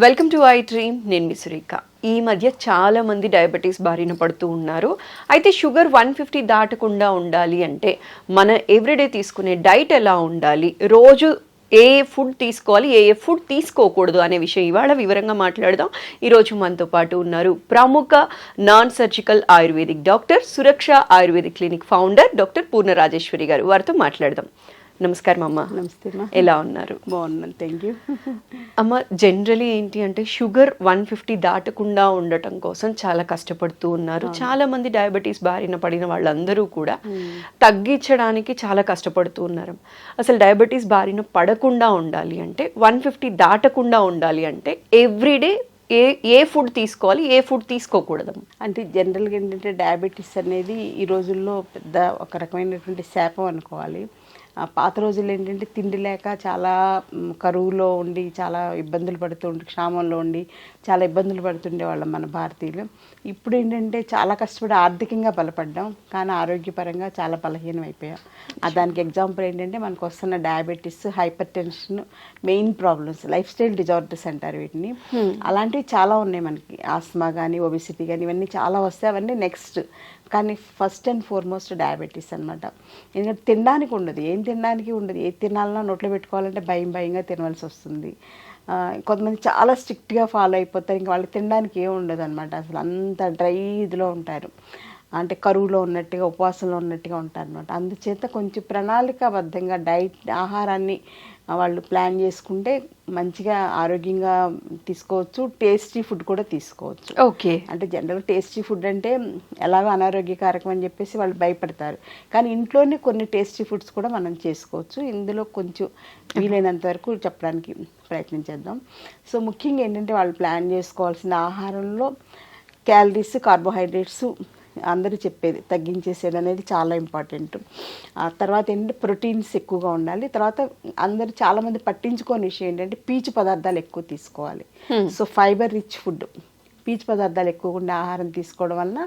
Welcome to I dream. నేను మీ సురేఖ. ఈ మధ్య చాలా మంది డయాబెటీస్ బారిన పడుతూ ఉన్నారు. అయితే షుగర్ 150 దాటకుండా ఉండాలి అంటే మన ఎవ్రీడే తీసుకునే డైట్ ఎలా ఉండాలి, రోజు ఏ ఫుడ్ తీసుకోవాలి, ఏ ఫుడ్ తీసుకోకూడదు అనే విషయం ఇవాళ వివరంగా మాట్లాడదాం. ఈరోజు మనతో పాటు ఉన్నారు ప్రముఖ నాన్ సర్జికల్ ఆయుర్వేదిక్ డాక్టర్, సురక్ష ఆయుర్వేదిక్ క్లినిక్ ఫౌండర్ డాక్టర్ పూర్ణ రాజేశ్వరి గారు. వారితో మాట్లాడదాం. నమస్కారం అమ్మ. నమస్తే అమ్మా. ఎలా ఉన్నారు? బాగున్నాను, థ్యాంక్ యూ. అమ్మ, జనరలీ ఏంటి అంటే షుగర్ 150 దాటకుండా ఉండటం కోసం చాలా కష్టపడుతూ ఉన్నారు. చాలా మంది డయాబెటీస్ బారిన పడిన వాళ్ళందరూ కూడా తగ్గించడానికి చాలా కష్టపడుతూ ఉన్నారు. అసలు డయాబెటీస్ బారిన పడకుండా ఉండాలి అంటే 150 దాటకుండా ఉండాలి అంటే ఎవ్రీడే ఏ ఫుడ్ తీసుకోవాలి, ఏ ఫుడ్ తీసుకోకూడదు? అంటే జనరల్గా ఏంటంటే డయాబెటీస్ అనేది ఈ రోజుల్లో పెద్ద ఒక రకమైనటువంటి శాపం అనుకోవాలి. పాత రోజుల్లో ఏంటంటే తిండి లేక చాలా కరువులో ఉండి చాలా ఇబ్బందులు పడుతుండే, క్షామంలో ఉండి చాలా ఇబ్బందులు పడుతుండే వాళ్ళం మన భారతీయులు. ఇప్పుడు ఏంటంటే చాలా కష్టపడి ఆర్థికంగా బలపడ్డాం, కానీ ఆరోగ్యపరంగా చాలా బలహీనం అయిపోయాం. దానికి ఎగ్జాంపుల్ ఏంటంటే మనకు వస్తున్న diabetes, hyper tension, main problems, life style disorders అంటారు వీటిని. అలాంటివి చాలా ఉన్నాయి మనకి. ఆస్మా కానీ, ఒబిసిటీ కానీ, ఇవన్నీ చాలా వస్తాయి. అవన్నీ నెక్స్ట్. కానీ ఫస్ట్ అండ్ ఫార్మోస్ట్ డయాబెటీస్ అనమాట. ఎందుకంటే తినడానికి ఉండదు, ఏం తినడానికి ఉండదు. ఏది తినాలన్నా నోట్లో పెట్టుకోవాలంటే భయంగా తినవలసి వస్తుంది. కొంతమంది చాలా స్ట్రిక్ట్గా ఫాలో అయిపోతారు, ఇంకా వాళ్ళకి తినడానికి ఏం ఉండదు అనమాట. అసలు అంత డ్రై ఇదిలో ఉంటారు, అంటే కరువులో ఉన్నట్టుగా, ఉపవాసంలో ఉన్నట్టుగా ఉంటారు అనమాట. అందుచేత కొంచెం ప్రణాళికాబద్ధంగా ఆహారాన్ని వాళ్ళు ప్లాన్ చేసుకుంటే మంచిగా ఆరోగ్యంగా తీసుకోవచ్చు. టేస్టీ ఫుడ్ కూడా తీసుకోవచ్చు. ఓకే. అంటే జనరల్ టేస్టీ ఫుడ్ అంటే ఎలాగో అనారోగ్యకారకం అని చెప్పేసి వాళ్ళు భయపడతారు, కానీ ఇంట్లోనే కొన్ని టేస్టీ ఫుడ్స్ కూడా మనం చేసుకోవచ్చు. ఇందులో కొంచెం వీలైనంత వరకు చెప్పడానికి ప్రయత్నించేద్దాం. సో ముఖ్యంగా ఏంటంటే వాళ్ళు ప్లాన్ చేసుకోవాల్సిన ఆహారంలో క్యాలరీస్, కార్బోహైడ్రేట్స్ అందరూ చెప్పేది తగ్గించేసేది అనేది చాలా ఇంపార్టెంట్. తర్వాత ఏంటంటే ప్రోటీన్స్ ఎక్కువగా ఉండాలి. తర్వాత అందరూ చాలామంది పట్టించుకోని విషయం ఏంటంటే పీచు పదార్థాలు ఎక్కువ తీసుకోవాలి. సో ఫైబర్ రిచ్ ఫుడ్, పీచు పదార్థాలు ఎక్కువగా ఉండే ఆహారం తీసుకోవడం వలన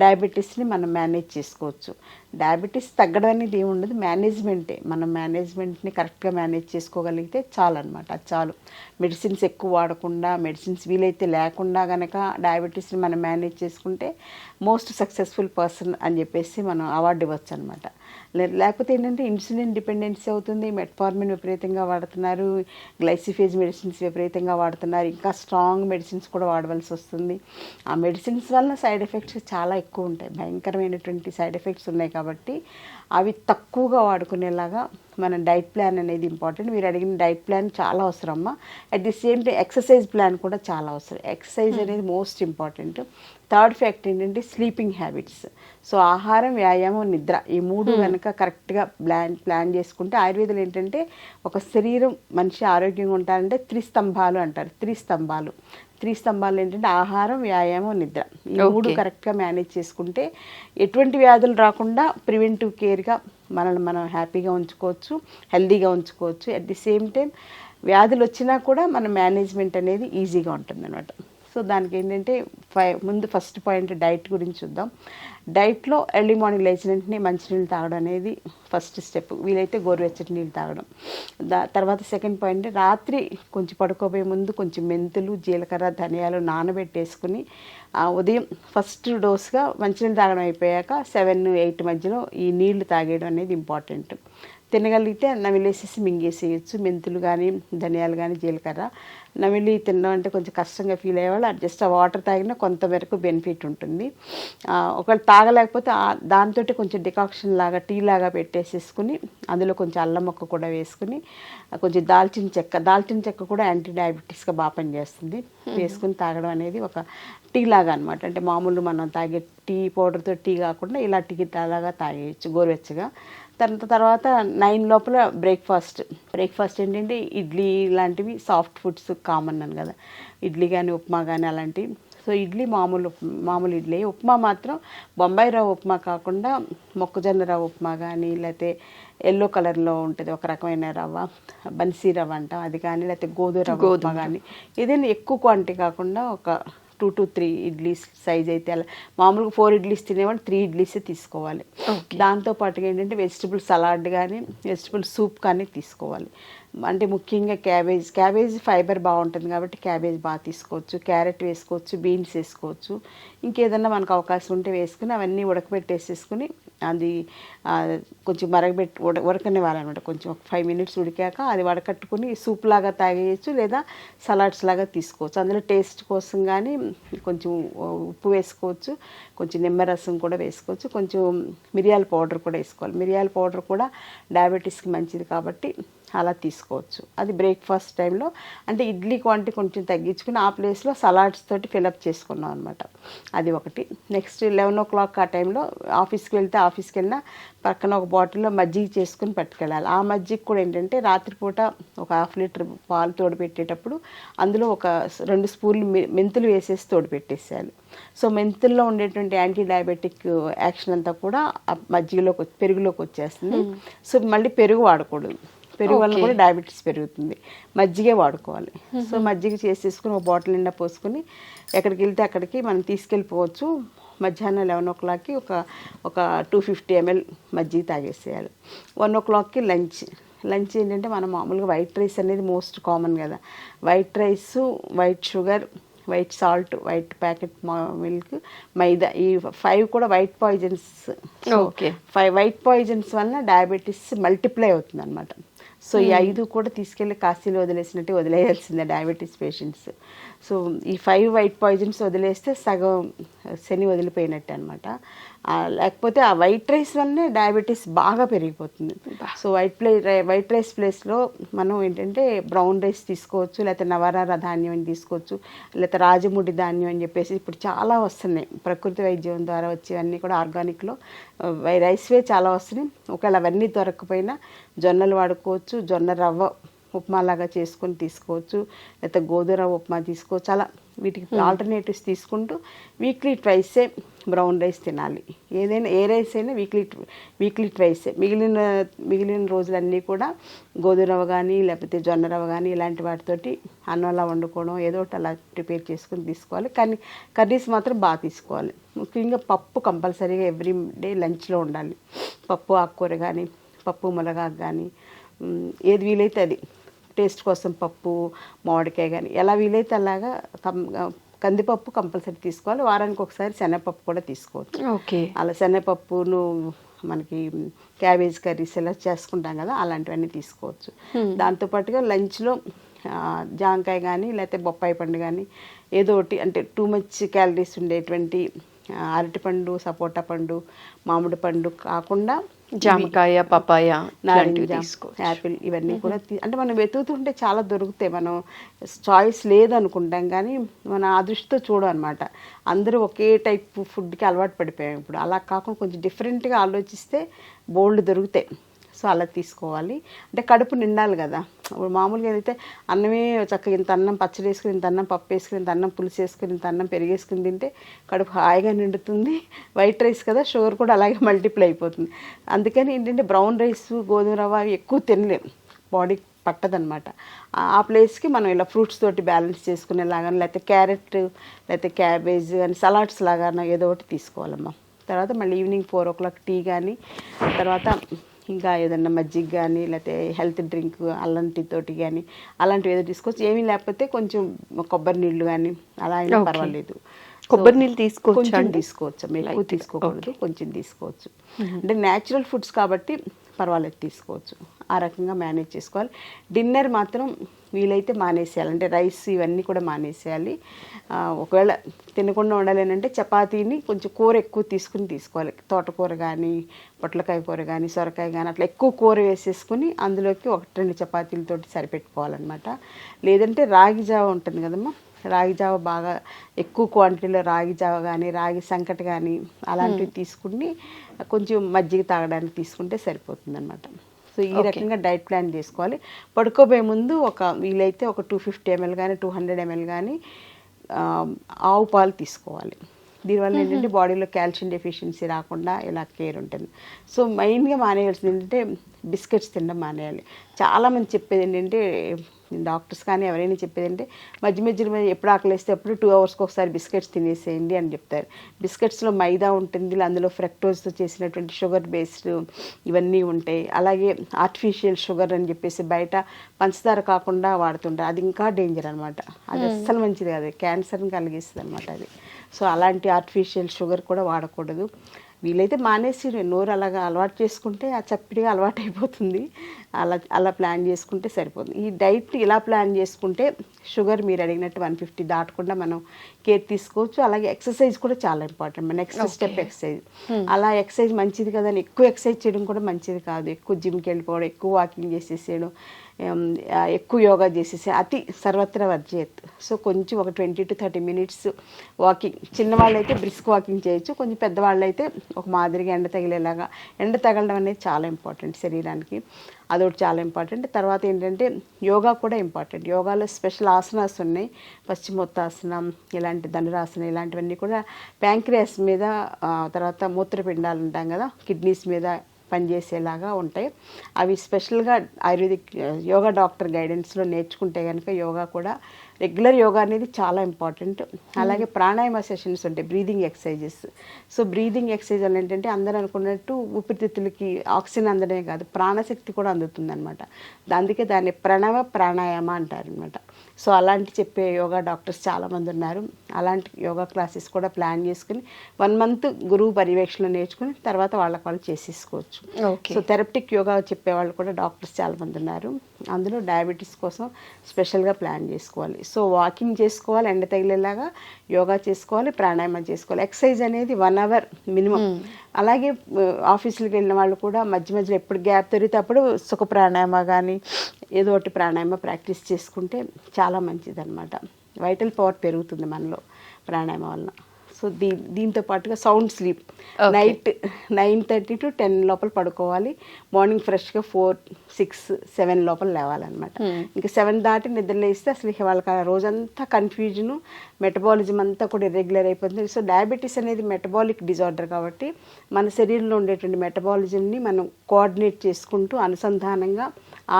డయాబెటీస్ని మనం మేనేజ్ చేసుకోవచ్చు. డయాబెటీస్ తగ్గడం అనేది ఏమి ఉండదు, మేనేజ్మెంటే. మనం మేనేజ్మెంట్ని కరెక్ట్గా మేనేజ్ చేసుకోగలిగితే చాలు అనమాట. అది చాలు. మెడిసిన్స్ ఎక్కువ వాడకుండా, మెడిసిన్స్ వీలైతే లేకుండా కనుక డయాబెటీస్ని మనం మేనేజ్ చేసుకుంటే మోస్ట్ సక్సెస్ఫుల్ పర్సన్ అని చెప్పేసి మనం అవార్డు ఇవ్వచ్చు అనమాట. లేకపోతే ఏంటంటే ఇన్సులిన్ డిపెండెన్సీ అవుతుంది, మెట్ఫార్మిన్ విపరీతంగా వాడుతున్నారు, గ్లైసిఫేజ్ మెడిసిన్స్ విపరీతంగా వాడుతున్నారు, ఇంకా స్ట్రాంగ్ మెడిసిన్స్ కూడా వాడవలసి వస్తుంది. ఆ మెడిసిన్స్ వల్ల సైడ్ ఎఫెక్ట్స్ చాలా ఎక్కువ ఉంటాయి, భయంకరమైనటువంటి సైడ్ ఎఫెక్ట్స్ ఉన్నాయి. కాబట్టి అవి తక్కువగా వాడుకునేలాగా మన డైట్ ప్లాన్ అనేది ఇంపార్టెంట్. మీరు అడిగిన డైట్ ప్లాన్ చాలా అవసరమ్మా. At the same time exercise plan కూడా చాలా అవసరం. ఎక్సర్సైజ్ అనేది మోస్ట్ ఇంపార్టెంట్. థర్డ్ ఫ్యాక్ట్ ఏంటంటే స్లీపింగ్ హ్యాబిట్స్. సో ఆహారం, వ్యాయామం, నిద్ర, ఈ మూడు కనుక కరెక్ట్గా ప్లాన్ చేసుకుంటే, ఆయుర్వేదంలో ఏంటంటే ఒక శరీరం మనిషి ఆరోగ్యంగా ఉంటారంటే త్రిస్తంభాలు అంటారు. త్రిస్తంభాలు ఏంటంటే ఆహారం, వ్యాయామం, నిద్ర. ఈ మూడు కరెక్ట్గా మేనేజ్ చేసుకుంటే ఎటువంటి వ్యాధులు రాకుండా ప్రివెంటివ్ కేర్గా మనల్ని మనం హ్యాపీగా ఉంచుకోవచ్చు, హెల్దీగా ఉంచుకోవచ్చు. అట్ ది సేమ్ టైం వ్యాధులు వచ్చినా కూడా మన మేనేజ్మెంట్ అనేది ఈజీగా ఉంటుంది అనమాట. సో దానికి ఏంటంటే ముందు ఫస్ట్ పాయింట్ డైట్ గురించి చూద్దాం. డైట్లో ఎర్లీ మార్నింగ్ లేచిన వెంటనే మంచినీళ్ళు తాగడం అనేది ఫస్ట్ స్టెప్. వీలైతే గోరువెచ్చటి నీళ్ళు తాగడం. తర్వాత సెకండ్ పాయింట్, రాత్రి కొంచెం పడుకోబోయే ముందు కొంచెం మెంతులు, జీలకర్ర, ధనియాలు నానబెట్టేసుకుని ఉదయం ఫస్ట్ డోస్గా మంచినీళ్ళు తాగడం అయిపోయాక 7-8 మధ్యలో ఈ నీళ్లు తాగేయడం అనేది ఇంపార్టెంట్. తినగలిగితే నమిలేసేసి మింగేసేయచ్చు. మెంతులు కానీ, ధనియాలు కానీ, జీలకర్ర నమిలి తినడం అంటే కొంచెం కష్టంగా ఫీల్ అయ్యేవాళ్ళు జస్ట్ ఆ వాటర్ తాగినా కొంతవరకు బెనిఫిట్ ఉంటుంది. ఒకవేళ తాగలేకపోతే దాంతో కొంచెం డికాక్షన్ లాగా, టీ లాగా పెట్టేసేసుకుని అందులో కొంచెం అల్లం ముక్క కూడా వేసుకుని, కొంచెం దాల్చిన చెక్క కూడా యాంటీ డయాబెటీస్గా బాగా పనిచేస్తుంది. వేసుకుని తాగడం అనేది ఒక టీ లాగా అనమాట. అంటే మామూలు మనం తాగే టీ పౌడర్తో టీ కాకుండా ఇలా టీ లాగా తాగేయచ్చు గోరువెచ్చగా. తర్వాత 9 లోపల బ్రేక్ఫాస్ట్ ఏంటంటే ఇడ్లీ లాంటివి సాఫ్ట్ ఫుడ్స్ కామన్ అని కదా, ఇడ్లీ కానీ, ఉప్మా కానీ అలాంటివి. సో ఇడ్లీ మామూలు ఇడ్లీ. ఉప్మా మాత్రం బొంబాయి రవ్వ ఉప్మా కాకుండా మొక్కజొన్న రవ్వ ఉప్మా కానీ, లేకపోతే ఎల్లో కలర్లో ఉంటుంది ఒక రకమైన రవ్వ, బన్సీ రవ్వ అంటాం, అది కానీ, లేకపోతే గోధుమ రవ్వ ఉప్మా కానీ, ఏదైనా ఎక్కువ క్వాంటిటీ కాకుండా ఒక 2 to 3 ఇడ్లీస్ సైజ్ అయితే, అలా మామూలుగా 4 ఇడ్లీస్ తినేవాళ్ళు 3 ఇడ్లీసే తీసుకోవాలి. దాంతోపాటుగా ఏంటంటే వెజిటబుల్ సలాడ్ కానీ, వెజిటబుల్ సూప్ కానీ తీసుకోవాలి. అంటే ముఖ్యంగా క్యాబేజ్ ఫైబర్ బాగుంటుంది కాబట్టి క్యాబేజ్ బాగా తీసుకోవచ్చు, క్యారెట్ వేసుకోవచ్చు, బీన్స్ వేసుకోవచ్చు, ఇంకేదన్నా మనకు అవకాశం ఉంటే వేసుకుని అవన్నీ ఉడకబెట్టేసేసుకుని అది కొంచెం ఉడకనివ్వాలన్నమాట. కొంచెం ఒక 5 minutes ఉడికాక అది వడకట్టుకుని సూప్ లాగా తాగేయచ్చు, లేదా సలాడ్స్ లాగా తీసుకోవచ్చు. అందులో టేస్ట్ కోసం కానీ కొంచెం ఉప్పు వేసుకోవచ్చు, కొంచెం నిమ్మరసం కూడా వేసుకోవచ్చు, కొంచెం మిరియాల పౌడర్ కూడా వేసుకోవాలి. మిరియాల పౌడర్ కూడా డయాబెటీస్కి మంచిది కాబట్టి అలా తీసుకోవచ్చు. అది బ్రేక్ఫాస్ట్ టైంలో, అంటే ఇడ్లీ క్వాంటిటీ కొంచెం తగ్గించుకుని ఆ ప్లేస్లో సలాడ్స్ తోటి ఫిలప్ చేసుకున్నాం అనమాట. అది ఒకటి. నెక్స్ట్ 11 o'clock ఆ టైంలో ఆఫీస్కి వెళ్ళినా పక్కన ఒక బాటిల్లో మజ్జిగ చేసుకుని పట్టుకెళ్ళాలి. ఆ మజ్జిగ కూడా ఏంటంటే రాత్రిపూట ఒక 1/2 liter పాలు తోడుపెట్టేటప్పుడు అందులో ఒక 2 స్పూన్లు మెంతులు వేసేసి తోడుపెట్టేసేయాలి. సో మెంతుల్లో ఉండేటువంటి యాంటీ డయాబెటిక్ యాక్షన్ అంతా కూడా ఆ పెరుగులోకి వచ్చేస్తుంది. సో మళ్ళీ పెరుగు వాడకూడదు, పెరుగు వల్ల కూడా డయాబెటీస్ పెరుగుతుంది. మజ్జిగే వాడుకోవాలి. సో మజ్జిగ చేసేసుకుని ఒక బాటిల్ నిండా పోసుకుని ఎక్కడికి వెళ్తే అక్కడికి మనం తీసుకెళ్ళిపోవచ్చు. మధ్యాహ్నం 11 o'clockకి ఒక 250 ml మజ్జిగ తాగేసేయాలి. 1 o'clockకి లంచ్ ఏంటంటే మనం మామూలుగా వైట్ రైస్ అనేది మోస్ట్ కామన్ కదా. White rice, white sugar, white salt, white packet milk, maida, ఈ 5 కూడా white poisons. Okay. 5 white poisons వల్ల డయాబెటీస్ మల్టిప్లై అవుతుంది అనమాట. సో ఈ 5 కూడా తీసుకెళ్ళి కాశీలో వదిలేయాల్సిందే డయాబెటీస్ పేషెంట్స్. సో ఈ 5 వైట్ పాయిజన్స్ వదిలేస్తే సగం శని వదిలిపోయినట్టు అనమాట. లేకపోతే ఆ వైట్ రైస్ వల్లనే డయాబెటీస్ బాగా పెరిగిపోతుంది. సో వైట్ రైస్ ప్లేస్లో మనం ఏంటంటే బ్రౌన్ రైస్ తీసుకోవచ్చు, లేకపోతే నవరార ధాన్యం అని తీసుకోవచ్చు, లేకపోతే రాజముడి ధాన్యం అని చెప్పేసి ఇప్పుడు చాలా వస్తున్నాయి. ప్రకృతి వైద్యం ద్వారా వచ్చేవన్నీ కూడా ఆర్గానిక్లో రైస్వే చాలా వస్తున్నాయి. ఒకవేళ అవన్నీ దొరకకపోయినా జొన్నలు వాడుకోవచ్చు, జొన్న రవ్వ ఉప్మాలాగా చేసుకొని తీసుకోవచ్చు, లేకపోతే గోధుమ రవ్వ ఉప్మా తీసుకోవచ్చు. అలా వీటికి ఆల్టర్నేటివ్స్ తీసుకుంటూ వీక్లీ ట్వైసే బ్రౌన్ రైస్ తినాలి. ఏ రైస్ అయినా వీక్లీ ట్వైసే. మిగిలిన రోజులన్నీ కూడా గోధుమ రవ్వ కానీ లేకపోతే జొన్న రవ్వ కానీ ఇలాంటి వాటితోటి అన్నంలా వండుకోవడం, ఏదో ఒకటి అలా ప్రిపేర్ చేసుకుని తీసుకోవాలి. కానీ కర్రీస్ మాత్రం బాగా తీసుకోవాలి. ముఖ్యంగా పప్పు కంపల్సరీగా ఎవ్రీ డే లంచ్లో ఉండాలి. పప్పు ఆకుకూర కానీ, పప్పు మునగాకు కానీ, ఏది వీలైతే అది. టేస్ట్ కోసం పప్పు, మామిడికాయ కానీ ఎలా వీలైతే అలాగా కందిపప్పు కంపల్సరీ తీసుకోవాలి. వారానికి ఒకసారి శనగపప్పు కూడా తీసుకోవచ్చు. ఓకే. అలా శనగపప్పును మనకి క్యాబేజ్ కర్రీస్ ఎలా చేసుకుంటాం కదా, అలాంటివన్నీ తీసుకోవచ్చు. దాంతోపాటుగా లంచ్లో జాంకాయ కానీ లేకపోతే బొప్పాయి పండు కానీ ఏదో ఒకటి, అంటే టూ మచ్ క్యాలరీస్ ఉండేటువంటి అరటిపండు, సపోటా పండు, మామిడి పండు కాకుండా జామకాయ, పపాయ, నారింజ, యాపిల్ ఇవన్నీ కూడా అంటే మనం వెతుకుతుంటే చాలా దొరుకుతాయి. మనం చాయిస్ లేదనుకుంటాం కానీ మన ఆ దృష్టితో చూడం అనమాట. అందరూ ఒకే టైప్ ఫుడ్కి అలవాటు పడిపోయాం ఇప్పుడు. అలా కాకుండా కొంచెం డిఫరెంట్గా ఆలోచిస్తే బోల్డ్ దొరుకుతాయి. సో అలా తీసుకోవాలి. అంటే కడుపు నిండాలి కదా. ఇప్పుడు మామూలుగా ఏదైతే అన్నమే చక్కగా ఇంత అన్నం పచ్చడి వేసుకుని, ఇంత అన్నం పప్పు వేసుకుని, ఇంత అన్నం పులుసు వేసుకుని, ఇంత అన్నం పెరిగేసుకుని తింటే కడుపు హాయిగా నిండుతుంది. వైట్ రైస్ కదా, షుగర్ కూడా అలాగే మల్టిప్లై అయిపోతుంది. అందుకని ఏంటంటే బ్రౌన్ రైస్, గోధుమ రవ్వ అవి ఎక్కువ తినలేము, బాడీకి పట్టదనమాట. ఆ ప్లేస్కి మనం ఇలా ఫ్రూట్స్ తోటి బ్యాలెన్స్ చేసుకునేలాగా, లేకపోతే క్యారెట్, లేకపోతే క్యాబేజ్ కానీ సలాడ్స్ లాగా ఏదో ఒకటి తీసుకోవాలమ్మా. తర్వాత మళ్ళీ ఈవినింగ్ 4 o'clock టీ కానీ, తర్వాత ఇంకా ఏదన్నా మజ్జిగ కానీ లేకపోతే హెల్త్ డ్రింక్ అల్లం టీ తోటి కానీ అలాంటివి ఏదో తీసుకోవచ్చు. ఏమీ లేకపోతే కొంచెం కొబ్బరి నీళ్ళు కానీ అలా అయినా పర్వాలేదు. కొబ్బరి నీళ్ళు తీసుకోవచ్చు, ఎక్కువ తీసుకోకూడదు, కొంచెం తీసుకోవచ్చు. అంటే న్యాచురల్ ఫుడ్స్ కాబట్టి పర్వాలేదు, తీసుకోవచ్చు. ఆ రకంగా మేనేజ్ చేసుకోవాలి. డిన్నర్ మాత్రం వీలైతే మానేసేయాలి, అంటే రైస్ ఇవన్నీ కూడా మానేసేయాలి. ఒకవేళ తినకుండా ఉండాలేనంటే చపాతీని కొంచెం కూర ఎక్కువ తీసుకోవాలి. తోటకూర కానీ, పొట్లకాయ కూర కానీ, సొరకాయ కానీ అట్లా ఎక్కువ కూర వేసేసుకుని అందులోకి 1-2 చపాతీలతోటి సరిపెట్టుకోవాలన్నమాట. లేదంటే రాగి జావ ఉంటుంది కదమ్మా, రాగి జావ బాగా ఎక్కువ క్వాంటిటీలో రాగి జావ కానీ, రాగి సంకటి కానీ అలాంటివి తీసుకుని కొంచెం మజ్జిగ తాగడానికి తీసుకుంటే సరిపోతుంది అన్నమాట. సో ఈ రకంగా డైట్ ప్లాన్ చేసుకోవాలి. పడుకోబోయే ముందు వీలైతే ఒక 250 ml కానీ 200 ml కానీ ఆవు పాలు తీసుకోవాలి. దీనివల్ల ఏంటంటే బాడీలో కాల్షియం డెఫిషియన్సీ రాకుండా ఇలా కేర్ ఉంటుంది. సో మెయిన్గా మానేయాల్సింది ఏంటంటే బిస్కెట్స్ తినడం మానేయాలి. చాలామంది చెప్పేది ఏంటంటే డాక్టర్స్ కానీ ఎవరైనా చెప్పేది అంటే మధ్య మధ్యలో ఎప్పుడు ఆకలిస్తే అప్పుడు 2 అవర్స్కి ఒకసారి బిస్కెట్స్ తినేసేయండి అని చెప్తారు. బిస్కెట్స్లో మైదా ఉంటుంది, అందులో ఫ్రక్టోజ్తో చేసినటువంటి షుగర్ బేస్డ్ ఇవన్నీ ఉంటాయి. అలాగే ఆర్టిఫిషియల్ షుగర్ అని చెప్పేసి బయట పంచదార కాకుండా వాడుతుంటారు, అది ఇంకా డేంజర్ అనమాట. అది అస్సలు మంచిది కాదు, క్యాన్సర్ని కలిగిస్తుంది అనమాట అది. సో అలాంటి ఆర్టిఫిషియల్ షుగర్ కూడా వాడకూడదు. వీలైతే మానేసి నోరు అలాగా అలవాటు చేసుకుంటే ఆ చప్పిడిగా అలవాటు అయిపోతుంది. అలా ప్లాన్ చేసుకుంటే సరిపోతుంది. ఈ డైట్ ఇలా ప్లాన్ చేసుకుంటే షుగర్ మీరు అడిగినట్టు 150 దాటకుండా మనం కేర్ తీసుకోవచ్చు. అలాగే ఎక్సర్సైజ్ కూడా చాలా ఇంపార్టెంట్. Next step exercise. అలా ఎక్సర్సైజ్ మంచిది కదని ఎక్కువ ఎక్సర్సైజ్ చేయడం కూడా మంచిది కాదు. ఎక్కువ జిమ్కి వెళ్ళిపోవడం, ఎక్కువ వాకింగ్ చేసేసేయడం, ఎక్కువ యోగా చేసేసి అతి సర్వత్రా వర్జయత్. సో కొంచెం ఒక 20 to 30 minutes వాకింగ్. చిన్నవాళ్ళు అయితే బ్రిస్క్ వాకింగ్ చేయొచ్చు, కొంచెం పెద్దవాళ్ళు అయితే ఒక మాదిరిగా ఎండ తగిలేలాగా. ఎండ తగలడం అనేది చాలా ఇంపార్టెంట్ శరీరానికి, అదొకటి చాలా ఇంపార్టెంట్. తర్వాత ఏంటంటే యోగా కూడా ఇంపార్టెంట్. యోగాలో స్పెషల్ ఆసనాస్ ఉన్నాయి, పశ్చిమోత్తాసనం, ఇలాంటి ధనురాసనం, ఇలాంటివన్నీ కూడా ప్యాంక్రియాస్ మీద, తర్వాత మూత్రపిండాలు ఉంటాం కదా, కిడ్నీస్ మీద పనిచేసేలాగా ఉంటాయి. అవి స్పెషల్గా ఆయుర్వేదిక్ యోగా డాక్టర్ గైడెన్స్లో నేర్చుకుంటే కనుక యోగా కూడా రెగ్యులర్ యోగా అనేది చాలా ఇంపార్టెంట్. అలాగే ప్రాణాయామ సెషన్స్ ఉంటాయి, breathing exercises. So breathing exercise వల్ల ఏంటంటే అందరూ అనుకున్నట్టు ఊపిరితిత్తులకి ఆక్సిజన్ అందడమే కాదు, ప్రాణశక్తి కూడా అందుతుంది అనమాట. అందుకే దాన్ని ప్రణవ ప్రాణాయామ అంటారు అనమాట. సో అలాంటి చెప్పే యోగా డాక్టర్స్ చాలామంది ఉన్నారు. అలాంటి యోగా క్లాసెస్ కూడా ప్లాన్ చేసుకుని 1 month గురువు పర్యవేక్షణ నేర్చుకుని తర్వాత వాళ్ళకి వాళ్ళు చేసేసుకోవచ్చు. సో థెరప్టిక్ యోగా చెప్పేవాళ్ళు కూడా డాక్టర్స్ చాలామంది ఉన్నారు. అందులో డయాబెటీస్ కోసం స్పెషల్గా ప్లాన్ చేసుకోవాలి. సో వాకింగ్ చేసుకోవాలి, ఎండ తగిలేలాగా యోగా చేసుకోవాలి, ప్రాణాయామం చేసుకోవాలి. ఎక్సర్సైజ్ అనేది 1 hour మినిమం. అలాగే ఆఫీసులకు వెళ్ళిన వాళ్ళు కూడా మధ్య మధ్యలో ఎప్పుడు గ్యాప్ దొరికితే అప్పుడు సుఖ ప్రాణాయామ కానీ ఏదో ఒకటి ప్రాణాయామ ప్రాక్టీస్ చేసుకుంటే చాలా మంచిది అనమాట. వైటల్ పవర్ పెరుగుతుంది మనలో ప్రాణాయామం వలన. సో దీంతో పాటుగా సౌండ్ స్లీప్. నైట్ 9:30 to 10 లోపల పడుకోవాలి. మార్నింగ్ ఫ్రెష్గా 4, 6, 7 లోపల లేవాలన్నమాట. ఇంకా 7 దాటి నిద్రలేస్తే అసలు వాళ్ళకి ఆ రోజంతా కన్ఫ్యూజను, మెటబాలిజం అంతా కూడా ఇర్రెగ్యులర్ అయిపోతుంది. సో డయాబెటీస్ అనేది మెటబాలిక్ డిజార్డర్ కాబట్టి మన శరీరంలో ఉండేటువంటి మెటబాలిజంని మనం కోఆర్డినేట్ చేసుకుంటూ అనుసంధానంగా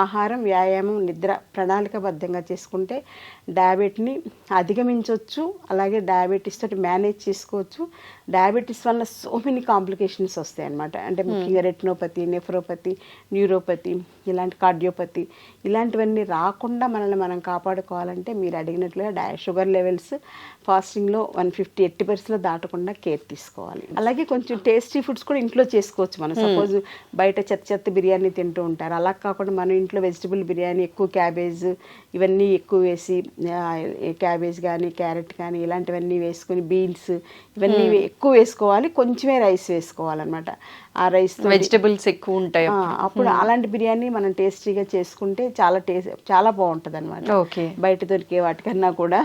ఆహారం, వ్యాయామం, నిద్ర ప్రణాళికబద్ధంగా చేసుకుంటే డయాబెటీని అధిగమించవచ్చు. అలాగే డయాబెటీస్ తోటి మేనేజ్ చేసుకోవచ్చు. డయాబెటీస్ వల్ల సో మెనీ కాంప్లికేషన్స్ వస్తాయి అన్నమాట. అంటే ముఖ్యంగా రెటినోపతి, నెఫ్రోపతి, న్యూరోపతి, ఇలాంటి కార్డియోపతి, ఇలాంటివన్నీ రాకుండా మనల్ని మనం కాపాడుకోవాలంటే మీరు అడిగినట్లుగా షుగర్ లెవెల్స్ ఫాస్టింగ్లో 150 80% దాటకుండా కేర్ తీసుకోవాలి. అలాగే కొంచెం టేస్టీ ఫుడ్స్ కూడా ఇంట్లో చేసుకోవచ్చు. మనం సపోజ్ బయట చెత్త బిర్యానీ తింటూ ఉంటారు, అలా కాకుండా మనం ఇంట్లో వెజిటబుల్ బిర్యానీ, ఎక్కువ క్యాబేజ్ ఇవన్నీ ఎక్కువ వేసి, క్యాబేజ్ కానీ క్యారెట్ కానీ ఇలాంటివన్నీ వేసుకొని, బీన్స్ ఇవన్నీ ఎక్కువ వేసుకోవాలి, కొంచెమే రైస్ వేసుకోవాలన్నమాట. ఆ రైస్ వెజిటబుల్స్ ఎక్కువ ఉంటాయి అప్పుడు అలాంటి బిర్యానీ మనం టేస్టీగా చేసుకుంటే చాలా బాగుంటుంది అనమాట. బయట దొరికే వాటికన్నా కూడా.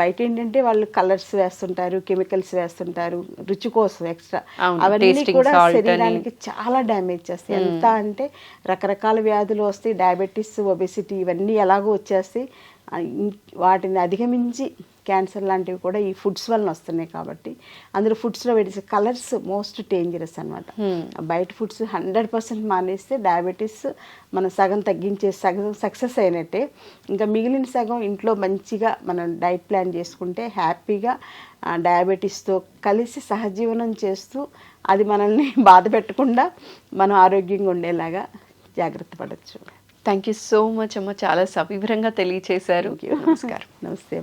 బయట ఏంటంటే వాళ్ళు కలర్స్ వేస్తుంటారు, కెమికల్స్ వేస్తుంటారు రుచి కోసం ఎక్స్ట్రా. అవన్నీ కూడా శరీరానికి చాలా డ్యామేజ్ చేస్తాయి. ఎంత అంటే రకరకాల వ్యాధులు వస్తాయి, డయాబెటీస్, ఒబెసిటీ ఇవన్నీ ఎలాగో వచ్చేస్తాయి. వాటిని అధిగమించి క్యాన్సర్ లాంటివి కూడా ఈ ఫుడ్స్ వలన వస్తున్నాయి. కాబట్టి అందులో ఫుడ్స్లో వేసే కలర్స్ మోస్ట్ డేంజరస్ అనమాట. బయట ఫుడ్స్ 100% మానేస్తే డయాబెటీస్ మనం సగం తగ్గించే, సగం సక్సెస్ అయినట్టే. ఇంకా మిగిలిన సగం ఇంట్లో మంచిగా మనం డైట్ ప్లాన్ చేసుకుంటే హ్యాపీగా డయాబెటీస్తో కలిసి సహజీవనం చేస్తూ అది మనల్ని బాధ పెట్టకుండా మనం ఆరోగ్యంగా ఉండేలాగా జాగ్రత్త పడవచ్చు. థ్యాంక్ యూ సో మచ్ అమ్మ, చాలా సవివరంగా తెలియచేశారు. నమస్తే.